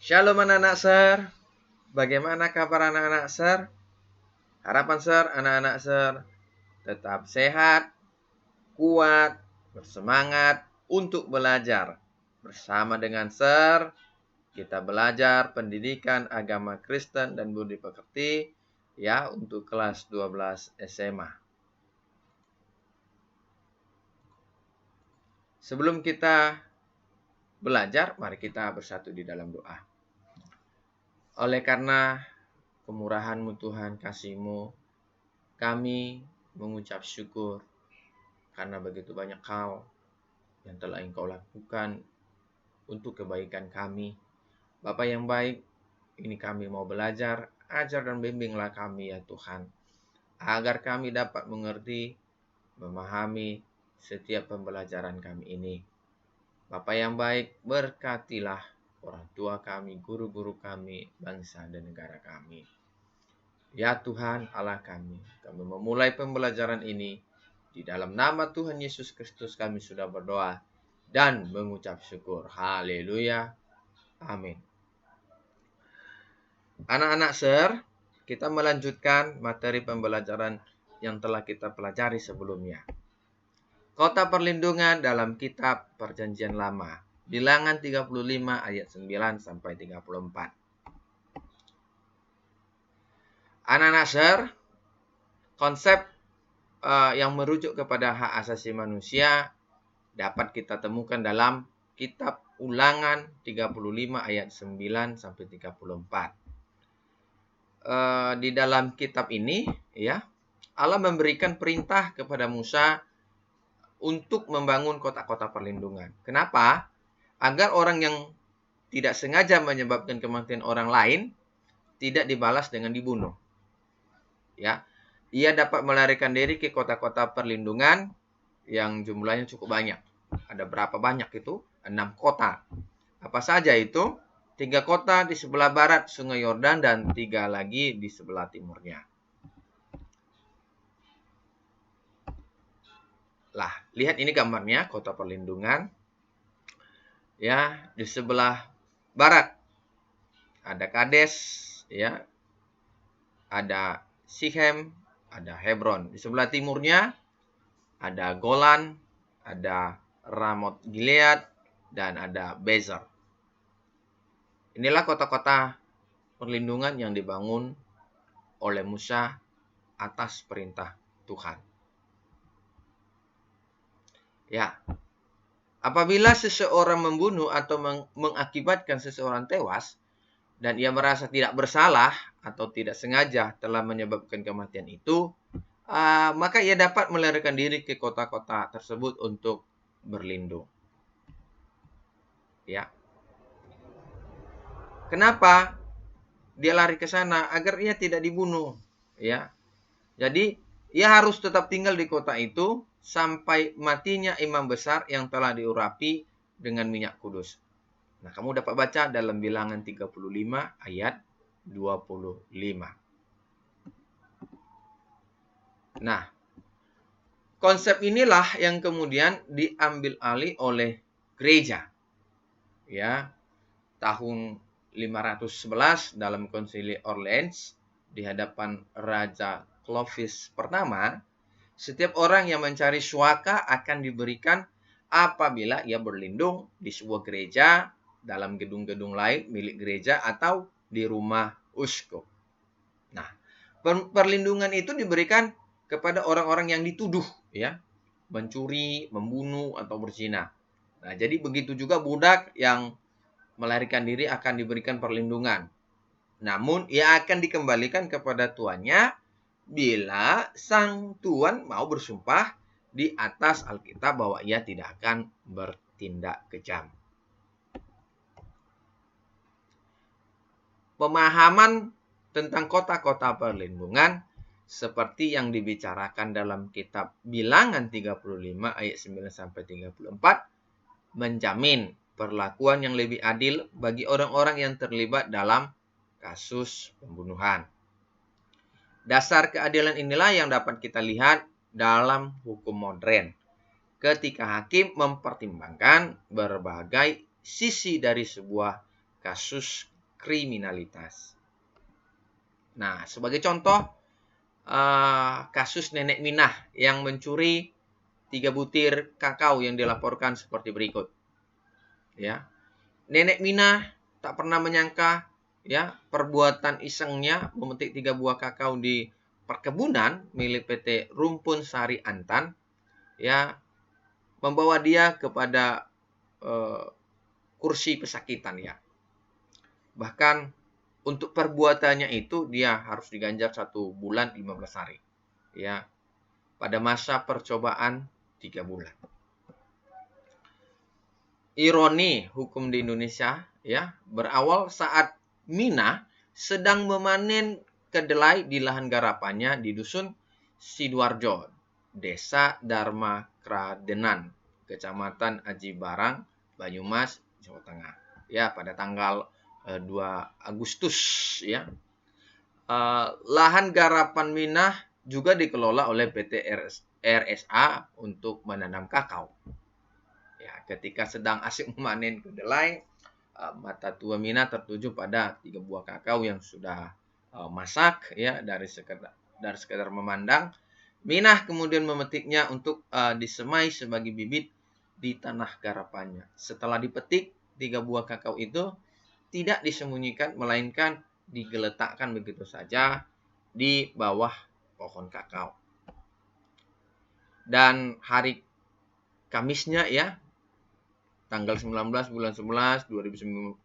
Shalom anak-anak Ser. Bagaimana kabar anak-anak Ser? Harapan Ser, anak-anak Ser tetap sehat, kuat, bersemangat untuk belajar. Bersama dengan Ser, kita belajar pendidikan agama Kristen dan budi pekerti ya untuk kelas 12 SMA. Sebelum kita belajar, mari kita bersatu di dalam doa. Oleh karena kemurahan-Mu Tuhan, kasih-Mu, kami mengucap syukur karena begitu banyak hal yang telah Engkau lakukan untuk kebaikan kami. Bapa yang baik, ini kami mau belajar, ajar dan bimbinglah kami ya Tuhan, agar kami dapat mengerti, memahami setiap pembelajaran kami ini. Bapa yang baik, berkatilah orang tua kami, guru-guru kami, bangsa dan negara kami. Ya Tuhan Allah kami memulai pembelajaran ini. Di dalam nama Tuhan Yesus Kristus kami sudah berdoa dan mengucap syukur. Haleluya. Amin. Anak-anak Ser, kita melanjutkan materi pembelajaran yang telah kita pelajari sebelumnya. Kota perlindungan dalam kitab Perjanjian Lama. Bilangan 35 ayat 9 sampai 34. Anak-anak Ser, konsep yang merujuk kepada hak asasi manusia dapat kita temukan dalam kitab Ulangan 35 ayat 9 sampai 34. Di dalam kitab ini ya, Allah memberikan perintah kepada Musa untuk membangun kota-kota perlindungan. Kenapa? Agar orang yang tidak sengaja menyebabkan kematian orang lain tidak dibalas dengan dibunuh. Ya. Ia dapat melarikan diri ke kota-kota perlindungan yang jumlahnya cukup banyak. Ada berapa banyak itu? 6 kota. Apa saja itu? 3 kota di sebelah barat Sungai Yordan dan 3 lagi di sebelah timurnya. Lah, lihat ini gambarnya, kota perlindungan. Ya, di sebelah barat ada Kades, ya. Ada Sichem, ada Hebron. Di sebelah timurnya ada Golan, ada Ramot Gilead, dan ada Bezer. Inilah kota-kota perlindungan yang dibangun oleh Musa atas perintah Tuhan. Ya, apabila seseorang membunuh atau mengakibatkan seseorang tewas, dan ia merasa tidak bersalah atau tidak sengaja telah menyebabkan kematian itu, maka ia dapat melarikan diri ke kota-kota tersebut untuk berlindung. Ya. Kenapa dia lari ke sana? Agar ia tidak dibunuh. Ya. Jadi ia harus tetap tinggal di kota itu sampai matinya imam besar yang telah diurapi dengan minyak kudus. Nah, kamu dapat baca dalam Bilangan 35 ayat 25. Nah, konsep inilah yang kemudian diambil alih oleh gereja. Ya, tahun 511 dalam Konsili Orleans di hadapan Raja Clovis pertama, setiap orang yang mencari suaka akan diberikan apabila ia berlindung di sebuah gereja, dalam gedung-gedung lain milik gereja, atau di rumah uskup. Nah, perlindungan itu diberikan kepada orang-orang yang dituduh ya, mencuri, membunuh, atau berzina. Nah, jadi begitu juga budak yang melarikan diri akan diberikan perlindungan. Namun, ia akan dikembalikan kepada tuannya bila sang tuan mau bersumpah di atas Alkitab bahwa ia tidak akan bertindak kejam. Pemahaman tentang kota-kota perlindungan seperti yang dibicarakan dalam kitab Bilangan 35 ayat 9 sampai 34 menjamin perlakuan yang lebih adil bagi orang-orang yang terlibat dalam kasus pembunuhan. Dasar keadilan inilah yang dapat kita lihat dalam hukum modern, ketika hakim mempertimbangkan berbagai sisi dari sebuah kasus kriminalitas. Nah, sebagai contoh, kasus Nenek Minah yang mencuri 3 butir kakao yang dilaporkan seperti berikut. Ya, Nenek Minah tak pernah menyangka ya perbuatan isengnya memetik 3 buah kakao di perkebunan milik PT Rumpun Sari Antan ya membawa dia kepada kursi pesakitan ya. Bahkan untuk perbuatannya itu dia harus diganjar 1 bulan 15 hari. Ya. Pada masa percobaan 3 bulan. Ironi hukum di Indonesia ya, berawal saat Minah sedang memanen kedelai di lahan garapannya di dusun Sidoarjo, Desa Dharma Kradenan, Kecamatan Aji Barang, Banyumas, Jawa Tengah. Ya, pada tanggal 2 Agustus ya. Lahan garapan Minah juga dikelola oleh PT RSA untuk menanam kakao. Ya, ketika sedang asik memanen kedelai, mata tua Minah tertuju pada 3 buah kakao yang sudah masak ya dari sekedar memandang. Minah kemudian memetiknya untuk disemai sebagai bibit di tanah garapannya. Setelah dipetik, 3 buah kakao itu tidak disembunyikan, melainkan digeletakkan begitu saja di bawah pohon kakao. Dan hari Kamisnya ya, tanggal 19 bulan 11 2009,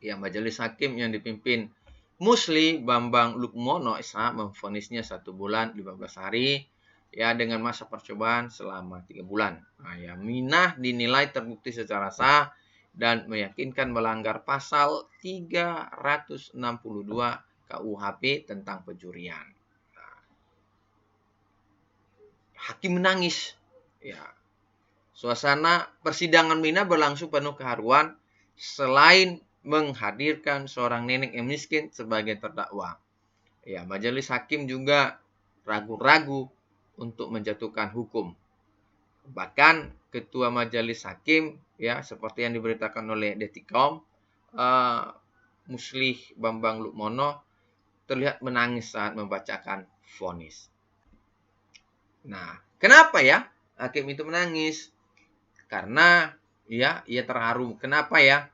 ya majelis hakim yang dipimpin Musli Bambang Lukmono SH memvonisnya 1 bulan 15 hari ya dengan masa percobaan selama 3 bulan. Nah, ya Minah dinilai terbukti secara sah dan meyakinkan melanggar pasal 362 KUHP tentang pencurian. Nah, hakim menangis. Ya. Suasana persidangan Minah berlangsung penuh keharuan selain menghadirkan seorang nenek yang miskin sebagai terdakwa. Ya, majelis hakim juga ragu-ragu untuk menjatuhkan hukum. Bahkan ketua majelis hakim ya seperti yang diberitakan oleh Detikom, Musli Bambang Lukmono terlihat menangis saat membacakan vonis. Nah, kenapa ya hakim itu menangis? Karena ya ia terharu. Kenapa ya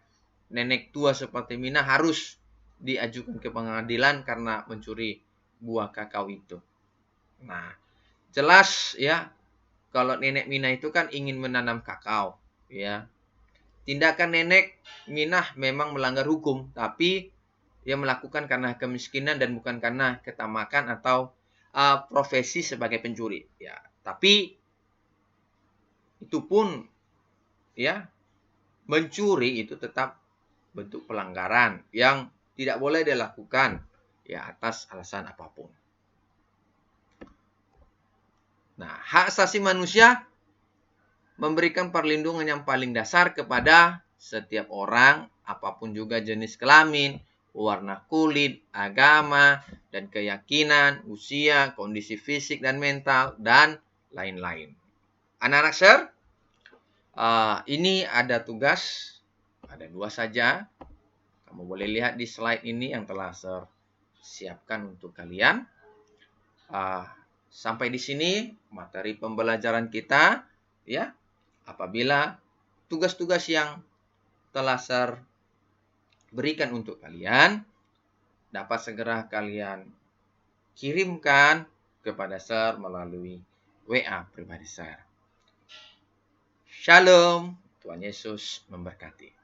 nenek tua seperti Minah harus diajukan ke pengadilan karena mencuri buah kakao itu. Nah, jelas ya kalau nenek Minah itu kan ingin menanam kakao ya. Tindakan nenek Minah memang melanggar hukum, tapi ia melakukan karena kemiskinan dan bukan karena ketamakan atau profesi sebagai pencuri ya. Tapi itu pun ya mencuri itu tetap bentuk pelanggaran yang tidak boleh dilakukan ya atas alasan apapun. Nah, hak asasi manusia memberikan perlindungan yang paling dasar kepada setiap orang, apapun juga jenis kelamin, warna kulit, agama, dan keyakinan, usia, kondisi fisik dan mental, dan lain-lain. Anak-anak share, ini ada tugas, ada 2 saja. Kamu boleh lihat di slide ini yang telah saya siapkan untuk kalian. Sampai di sini materi pembelajaran kita ya. Apabila tugas-tugas yang telah saya berikan untuk kalian dapat segera kalian kirimkan kepada saya melalui WA pribadi saya. Shalom, Tuhan Yesus memberkati.